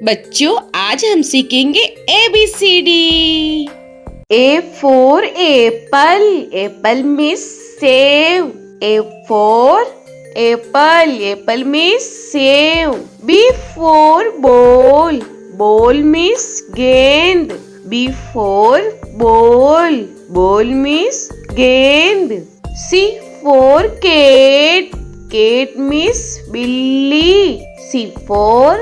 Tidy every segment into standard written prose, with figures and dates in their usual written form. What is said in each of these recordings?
बच्चों आज हम सीखेंगे ABCD। A for apple. Apple means save. A for apple. Apple means save. B for ball. Ball means gend. B for ball. Ball means gend. C for cat. Cat means billy. C for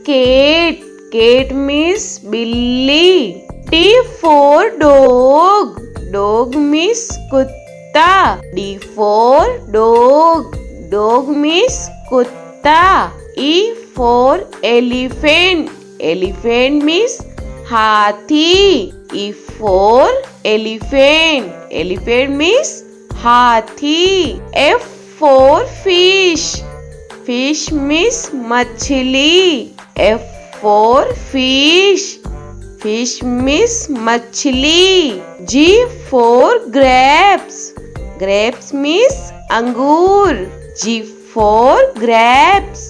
cat. Cat means billy. D for dog. Dog means kutta. D for dog. Dog means kutta. E for elephant. Elephant means hathi. E for elephant. Elephant means hathi. F for fish. Fish means machli. F for fish. Fish means machli. G for grapes. Grapes means angur. G for grapes.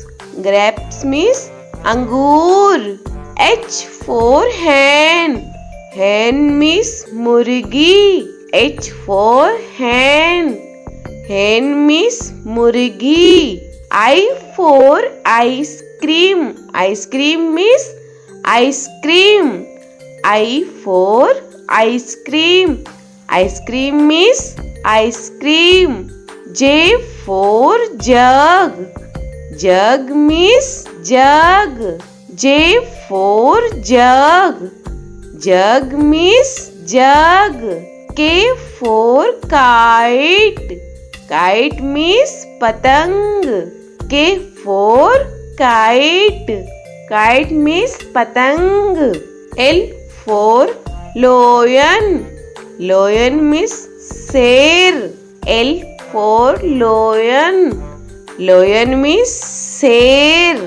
Grapes means angur. H for hen. Hen means murgi. H for hen. Hen means murgi. I for ice cream. Ice cream means ice cream. I for ice cream. Ice cream means ice cream. J for jug. Jug means jug. J for jug. Jug means jug. K for kite. Kite means patang. K for kite. Kite means patang. L for lion. Lion means sher. L for lion. Lion means sher.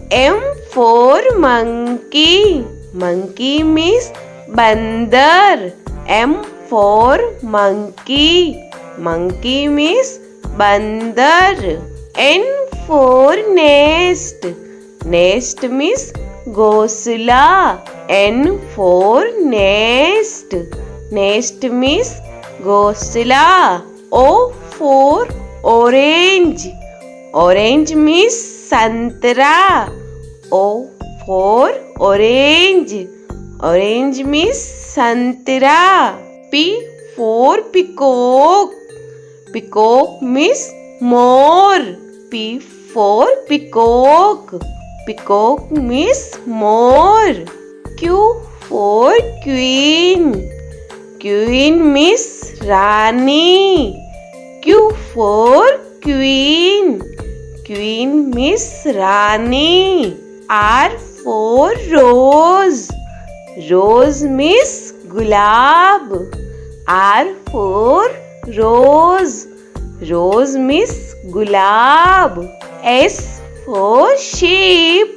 M for monkey. Monkey means bandar. M for monkey. Monkey means bandar. N for nest. Nest means ghosla. N for nest. Nest means ghosla. O for orange. Orange means santra. O for orange. Orange means santra. P for peacock. Peacock means more. P for peacock. Peacock means more. Q for queen. Queen means Rani. Q for queen. Queen means Rani. R for rose. Rose means gulab. R for rose. Rose means gulab. S for sheep.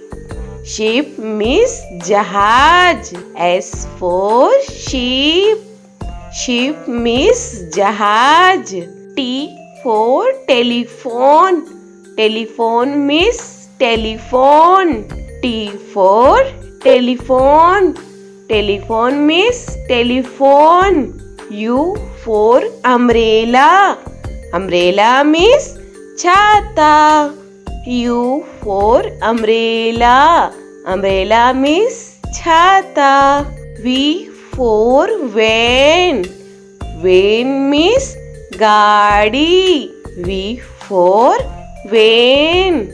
Sheep means jahaj. S for sheep. Sheep means jahaj. T for telephone. Telephone means telephone. T for telephone. Telephone means telephone. U for umbrella. Umbrella means chhata. U for umbrella. Umbrella means chhata. V for van. Van means gaadi. V for van.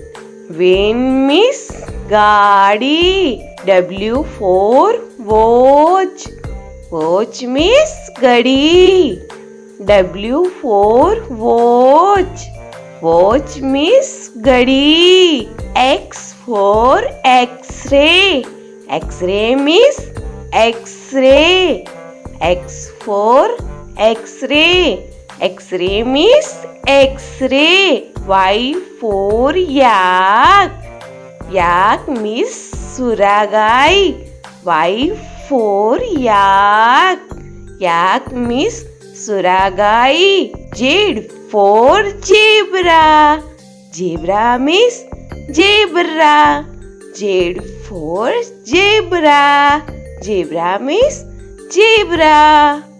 Van means gaadi. W for watch. Watch means gadi. W for watch. Watch means gadi. X for X-ray. X-ray means X-ray. X for X-ray. X-ray means X-ray. Y for yak. Yak means suragai. Y for yak. Yak means suragai. Z for zebra. Zebra means zebra. Z for zebra. Zebra means zebra.